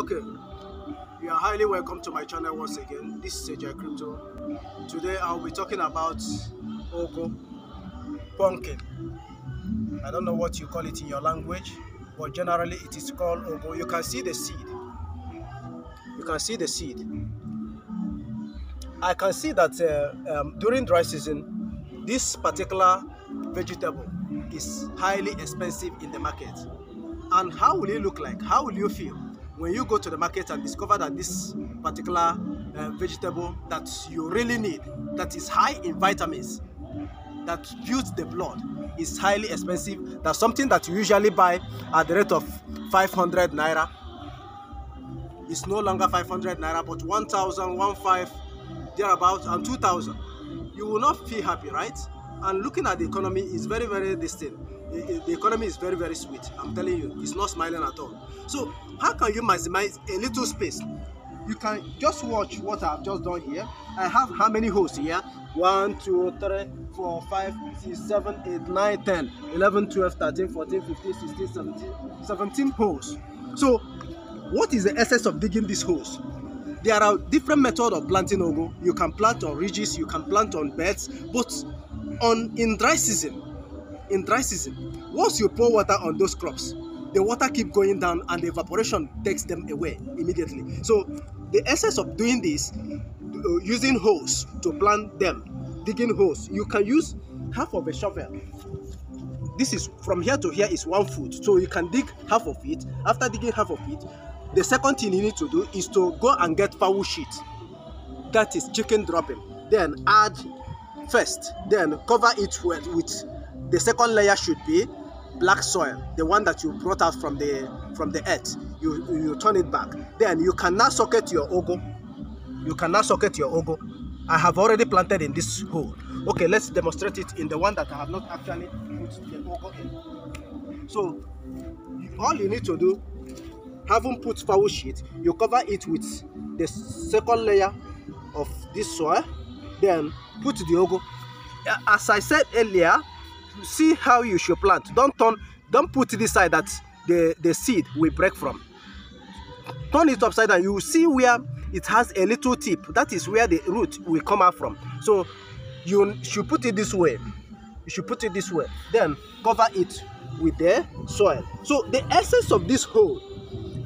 Okay, you are highly welcome to my channel once again. This is AJ Crypto. Today I'll be talking about Ogo, pumpkin. I don't know what you call it in your language, but generally it is called Ogo. You can see the seed. You can see the seed. I can see that during dry season, this particular vegetable is highly expensive in the market. And how will it look like? How will you feel when you go to the market and discover that this particular vegetable that you really need, that is high in vitamins, that builds the blood, is highly expensive? That's something that you usually buy at the rate of 500 naira. It's no longer 500 naira, but 1,000, 1,500, thereabouts, and 2,000. You will not feel happy, right? And looking at the economy is very, very distinct. The economy is very, very sweet. I'm telling you, it's not smiling at all. So how can you maximize a little space? You can just watch what I've just done here. I have how many holes here? 1, 2, 3, 4, 5, 6, 7, 8, 9, 10, 11, 12, 13, 14, 15, 16, 17 holes. So what is the essence of digging these holes? There are different methods of planting Ogo. You can plant on ridges, you can plant on beds, but in dry season, once you pour water on those crops, the water keeps going down and the evaporation takes them away immediately. So the essence of doing this, using hoes to plant them, digging holes, you can use half of a shovel. This is from here to here is 1 foot, so you can dig half of it. After digging half of it, the second thing you need to do is to go and get fowl sheet, that is chicken dropping. Then add first, then cover it with the second layer should be black soil, the one that you brought out from the earth. You turn it back. Then you can now socket your Ogo. I have already planted in this hole. Okay, let's demonstrate it in the one that I have not actually put the Ogo in. So all you need to do, having put fowl sheet, you cover it with the second layer of this soil, then put the Ogo. As I said earlier, see how you should plant. Don't put this side that the seed will break from. Turn it upside down. You will see where it has a little tip. That is where the root will come out from. So you should put it this way. Then cover it with the soil. So the essence of this hole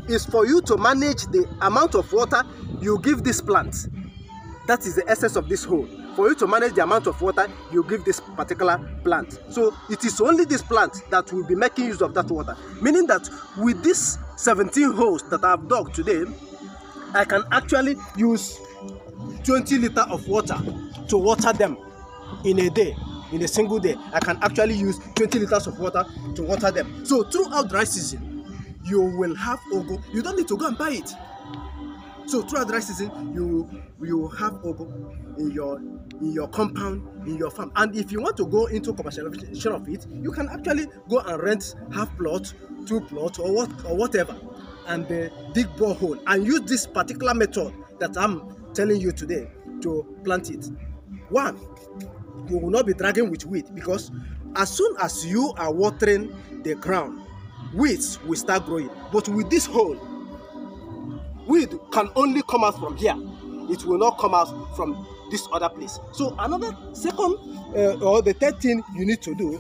is for you to manage the amount of water you give this plant. That is the essence of this hole. For you to manage the amount of water you give this particular plant. So it is only this plant that will be making use of that water. Meaning that with these 17 holes that I have dug today, I can actually use 20 liters of water to water them in a day. In a single day, I can actually use 20 liters of water to water them. So throughout dry season, you will have Ogo. You don't need to go and buy it. So throughout dry season, you have Ogo in your compound, in your farm. And if you want to go into commercialization of it, you can actually go and rent half plot, 2 plots, or whatever, and dig borehole and use this particular method that I'm telling you today to plant it. One, you will not be dragging with weed, because as soon as you are watering the ground, weeds will start growing. But with this hole, weed can only come out from here. It will not come out from this other place. So another second or the third thing you need to do,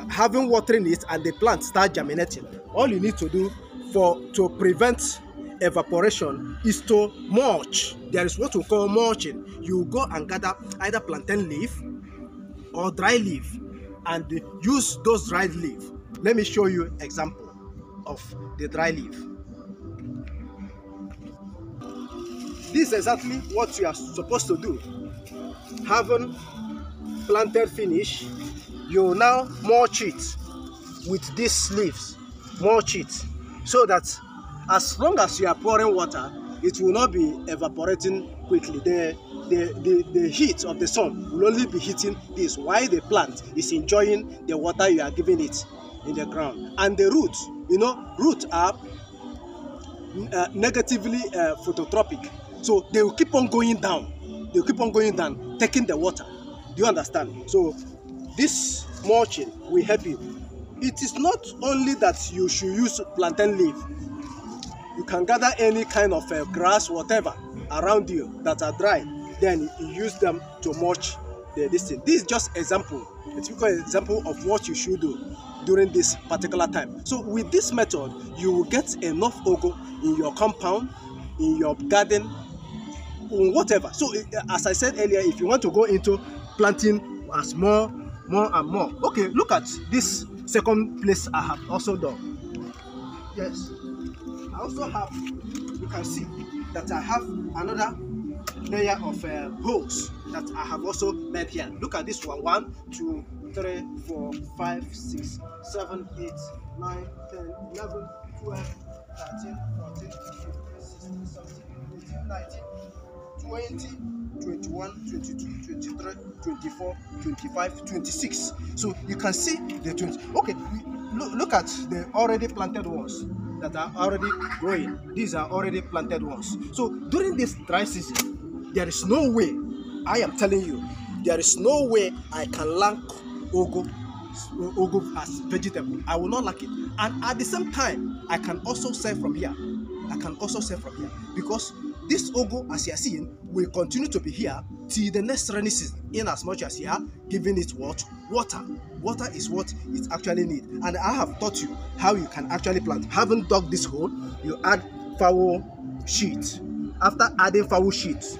having watering it and the plant start germinating, all you need to do to prevent evaporation is to mulch. There is what we call mulching. You go and gather either plantain leaf or dry leaf and use those dried leaf. Let me show you an example of the dry leaf. This is exactly what you are supposed to do. Having planted finish, you now mulch it with these leaves. Mulch it so that as long as you are pouring water, it will not be evaporating quickly. The heat of the sun will only be hitting this, while the plant is enjoying the water you are giving it in the ground. And the roots, roots are negatively phototropic. So they will keep on going down. They will keep on going down, taking the water. Do you understand? So this mulching will help you. It is not only that you should use plantain leaf. You can gather any kind of grass, whatever around you that are dry, then you use them to mulch this thing. This is just example, a typical example of what you should do during this particular time. So with this method, you will get enough ugu in your compound, in your garden, whatever. So as I said earlier, if you want to go into planting as more and more, okay, look at this second place I have also done. Yes, I also have, you can see that I have another layer of holes that I have also made here. Look at this one. 1, 2, 3, 4, 5, 6, 7, 8, 9, 10, 11, 12, 13, 14, 15, 16, 17, 18, 19, 20, 21, 22, 23, 24, 25, 26. So you can see the 20. Okay, look at the already planted ones that are already growing. These are already planted ones. So during this dry season, there is no way, I am telling you, there is no way I can lack ugu as vegetable. I will not lack it. And at the same time, I can also sell from here. Because this ugu, as you are seeing, will continue to be here till the next rainy season, in as much as you are giving it what? Water. Water is what it actually needs. And I have taught you how you can actually plant. Having dug this hole, you add foul sheet. After adding foul sheet,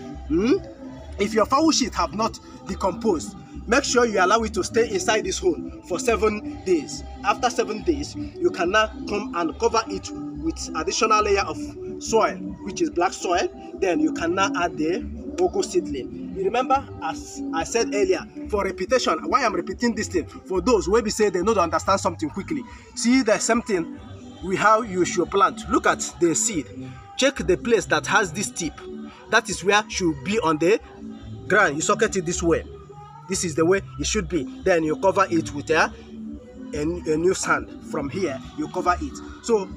if your foul sheet have not decomposed, make sure you allow it to stay inside this hole for 7 days. After 7 days, you can now come and cover it with additional layer of soil, which is black soil. Then you can now add the ugu seedling. You remember, as I said earlier, for repetition, why I'm repeating this thing, for those who be say they don't understand something quickly. See the same thing with how you should plant. Look at the seed. Check the place that has this tip. That is where should be on the ground. You socket it this way. This is the way it should be. Then you cover it with a new sand. From here, you cover it. So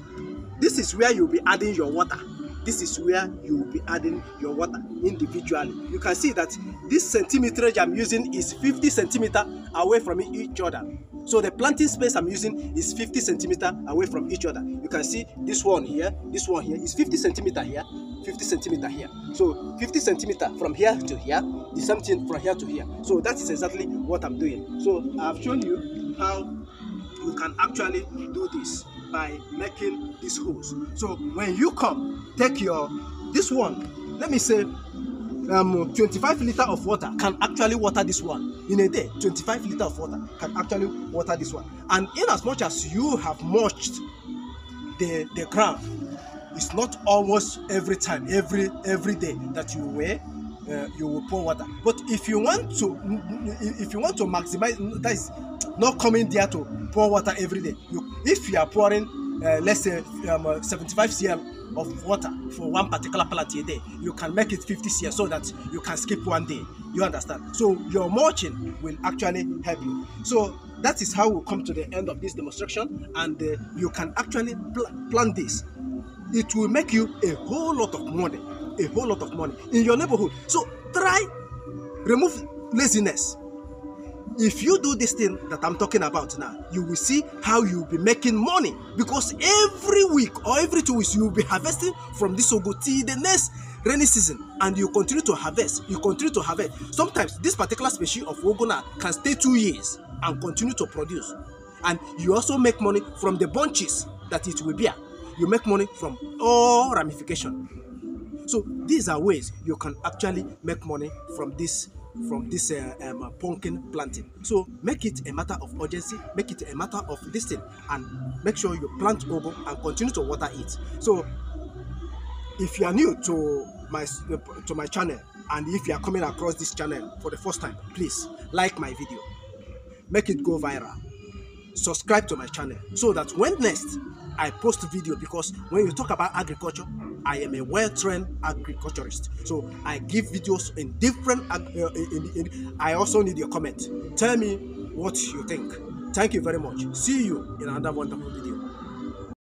this is where you'll be adding your water. This is where you will be adding your water individually. You can see that this centimeterage I'm using is 50 centimeters away from each other. So the planting space I'm using is 50 centimeters away from each other. You can see this one here is 50 centimeters here, 50 centimeters here. So 50 centimeters from here to here, the same thing from here to here. So that is exactly what I'm doing. So I've shown you how you can actually do this by making these holes. So when you come, take your, this one, let me say 25 liters of water can actually water this one in a day. 25 liters of water can actually water this one. And in as much as you have mulched the ground, it's not almost every time, every day that you will pour water. But if you want to maximize, that is not coming there to pour water every day. If you are pouring let's say 75 cl of water for one particular plant a day, you can make it 50 cl so that you can skip one day. You understand? So your mulching will actually help you. So that is how we come to the end of this demonstration, and you can actually plant this. It will make you a whole lot of money, in your neighborhood. So try remove laziness. If you do this thing that I'm talking about now, you will see how you'll be making money, because every week or every 2 weeks you will be harvesting from this ugu till the next rainy season, and you continue to harvest. Sometimes this particular species of ugu now can stay 2 years and continue to produce, and you also make money from the bunches that it will bear. You make money from all ramification. So these are ways you can actually make money from this pumpkin planting. So make it a matter of urgency, make it a matter of this thing, and make sure you plant ugu and continue to water it. So if you are new to my channel, and if you are coming across this channel for the first time, please like my video, make it go viral, subscribe to my channel, so that when next I post video, because when you talk about agriculture, I am a well-trained agriculturist. So I give videos in different, I also need your comment. Tell me what you think. Thank you very much. See you in another wonderful video.